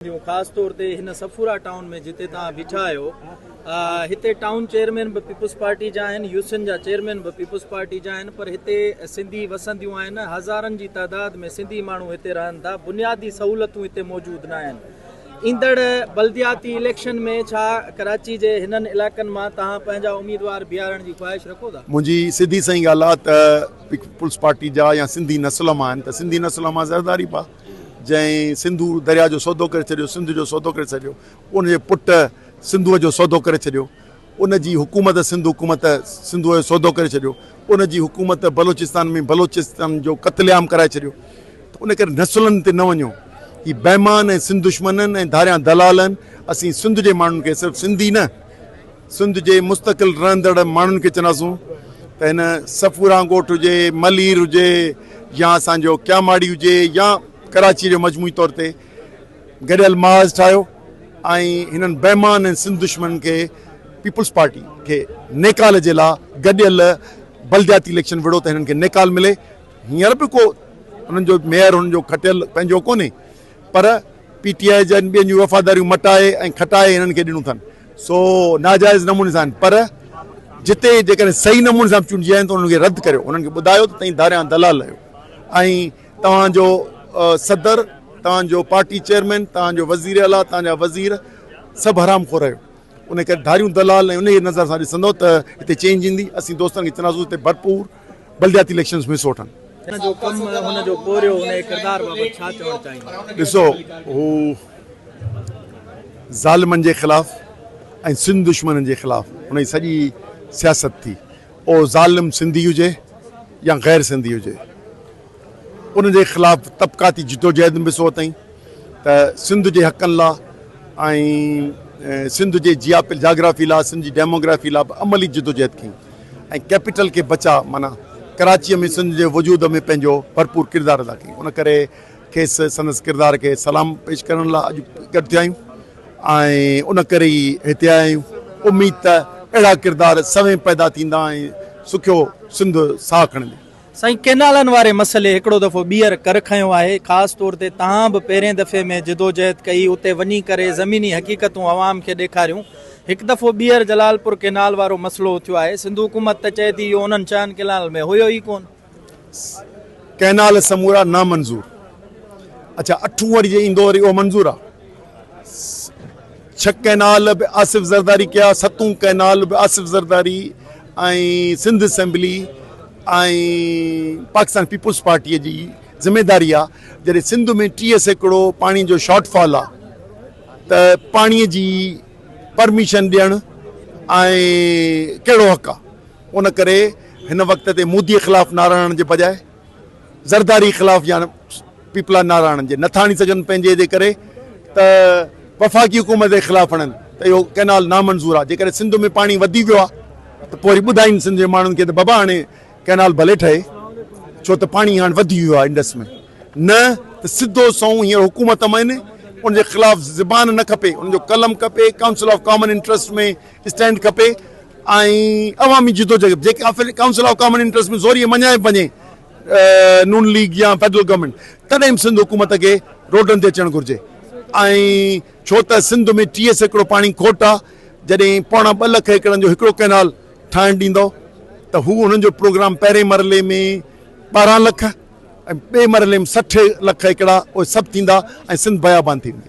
ख़ास तौर ते हिन सफूरा टाउन में जिते तव्हां बीठा आहियो, हिते टाउन चेयरमैन भी पीपुल्स पार्टी जा आहिनि, यूसन जा चेयरमैन भी पीपुल्स पार्टी जा आहिनि, पर हिते सिंधी वसंदियूं आहिनि। हज़ारनि जी तादाद में सिंधी माण्हू हिते रहनि था। बुनियादी सहूलतूं हिते मौजूद न आहिनि। ईंदड़ बल्दियाती इलेक्शन में छा कराची जे हिननि इलाइक़नि मां तव्हां पंहिंजा उम्मीदवार बीहारण जी ख्वाहिश रखो था? मुंहिंजी सिधी सही ॻाल्हि आहे त पीपुल्स पार्टी जा या सिंधी नस्ल मां आहिनि, त सिंधी नस्ल मां ज़रदारी पा जंहिं सिंधु दरिया जो सौदो करे छॾियो, सिंध जो सौदो करे छॾियो, उनजे पुटु सिंधूअ जो सौदो करे छॾियो, उनजी हुकूमत सिंधूअ जो सौदो करे छॾियो, उनजी हुकूमत बलोचिस्तान में बलोचिस्तान जो क़त्लेआम कराए छॾियो। त उन करे नस्लनि ते न वञो, ही बेईमान ऐं सिंध दुश्मननि ऐं धारियां दलाल आहिनि। असीं सिंध जे माण्हुनि खे, सिर्फ़ु सिंधी न, सिंध जे मुस्तक़िल रहंदड़ माण्हुनि खे चवंदासूं त हिन सफूरा ॻोठ हुजे, मलीर हुजे, या असांजो क्यामाड़ी हुजे, या कराची जो मजमूई तौर ते गॾियल माज़ ठाहियो ऐं हिननि बेईमान ऐं सिंध दुश्मन खे पीपुल्स पार्टी खे नेकाल जे लाइ गॾियल बल्दियाती इलेक्शन विढ़ो त हिननि खे नेकाल मिले। हींअर बि को हुननि जो मेयर हुननि जो खटियल पंहिंजो कोन्हे, पर PTI जन ॿियनि जूं वफ़ादारियूं मटाए ऐं खटाए हिननि खे ॾिनूं अथनि। सो नाजाइज़ नमूने सां आहिनि, पर जिते जेकॾहिं सही नमूने सां चूंडिया आहिनि त उन्हनि खे रद्द करियो, उन्हनि खे ॿुधायो त तव्हां धारियां दलाल आहियो ऐं तव्हांजो सदर, तव्हांजो पार्टी चेयरमैन, तव्हांजो वज़ीर आला, तव्हांजा वज़ीर सभु हराम खोर आहियो। उन करे धारियूं दलाल ऐं उन जी नज़र सां ॾिसंदो त हिते चेंज ईंदी। असीं दोस्तनि खे चवंदासीं हिते भरपूर बल्दियाती इलेक्शंस में हिसो वठनि। ॾिसो, हू ज़ालिमनि जे ख़िलाफ़ ऐं सिंध दुश्मननि जे ख़िलाफ़ हुनजी सॼी सियासत थी। ओ ज़ालिम सिंधी हुजे या ग़ैर सिंधी हुजे, उनजे ख़िलाफ़ तबक़ाती जिदोजहद में ॾिसो अथई त सिंध जे हक़नि लाइ ऐं सिंध जे जाग्राफी लाइ, सिंध जी डेमोग्राफी लाइ अमली जिदोजहद कई ऐं कैपिटल खे बचा, माना कराचीअ में सिंध जे वजूद में पंहिंजो भरपूर किरदारु अदा कई। उन करे खेसि संदसि किरदार खे सलाम पेश करण लाइ अॼु गॾु थिया आहियूं ऐं उन करे ई हिते आया आहियूं। उमेद त अहिड़ा किरदार सवें पैदा थींदा ऐं सुखियो सिंध साह खणंदी। साईं, केनालनि वारे मसइले हिकिड़ो दफ़ो ॿीहर कर खयो आहे। ख़ासि तौर ते तव्हां बि पहिरें दफ़े में जिदोजहद कई, उते वञी करे ज़मीनी हक़ीक़तूं आवाम खे ॾेखारियूं। हिकु दफ़ो ॿीहर जलालपुर केनाल वारो मसइलो थियो आहे। सिंध हुकूमत त चए थी इहो उन्हनि 4 केनाल में हुयो ई कोन। कैनाल समूरा नामंज़ूर। अच्छा, 8 वरी जे ईंदो वरी उहो मंज़ूर आहे। 6 कैनाल बि आसिफ़ ज़रदारी कया, 7 कैनाल बि आसिफ़ ज़रदारी ऐं सिंध असेंबली ऐं पाकिस्तान पीपुल्स पार्टीअ जी ज़िमेदारी आहे। जॾहिं सिंध में 30% पाणी जो शॉर्टफॉल आहे त पाणीअ जी परमिशन ॾियणु ऐं कहिड़ो हक़ आहे। उन करे हिन वक़्त ते मोदीअ ख़िलाफ़ु नारायण जे बजाए ज़रदारी ख़िलाफ़ु या पीपला नारायण जे नथा आणे सघनि पंहिंजे जे करे त वफ़ाक़ी हुकूमत जे ख़िलाफ़ु हणनि त इहो कैनाल नामंज़ूर आहे। जेकॾहिं सिंध में पाणी वधी वियो आहे त पोइ वरी ॿुधाइनि सिंध जे माण्हुनि खे त बाबा हाणे कैनाल भले ठहे, छो त पाणी हाणे वधी वियो आहे इंडस में। न त सिधो सऊं हींअर हुकूमत में आहिनि, उनजे ख़िलाफ़ु ज़बान न खपे, उनजो कलम खपे, काउंसिल ऑफ कॉमन इंट्रस्ट में स्टैंड खपे ऐं अवामी जिदोजहद जेके काउंसिल ऑफ कॉमन इंट्रस्ट में ज़ोरीअ मञाए वञे नून लीग या फेडरल गवर्नमेंट, तॾहिं सिंध हुकूमत खे रोडनि ते अचणु घुरिजे। ऐं छो त सिंध में 30% पाणी खोट आहे। जॾहिं 2.25 लख एकड़नि जो हिकिड़ो कैनाल ठाहिणु ॾींदो त हू हुननि जो प्रोग्राम पहिरें मरले में 12 लख ऐं ॿिए मरले में 60 लख एकड़ा, उहे सभु थींदा ऐं सिंध बयाबान थींदी।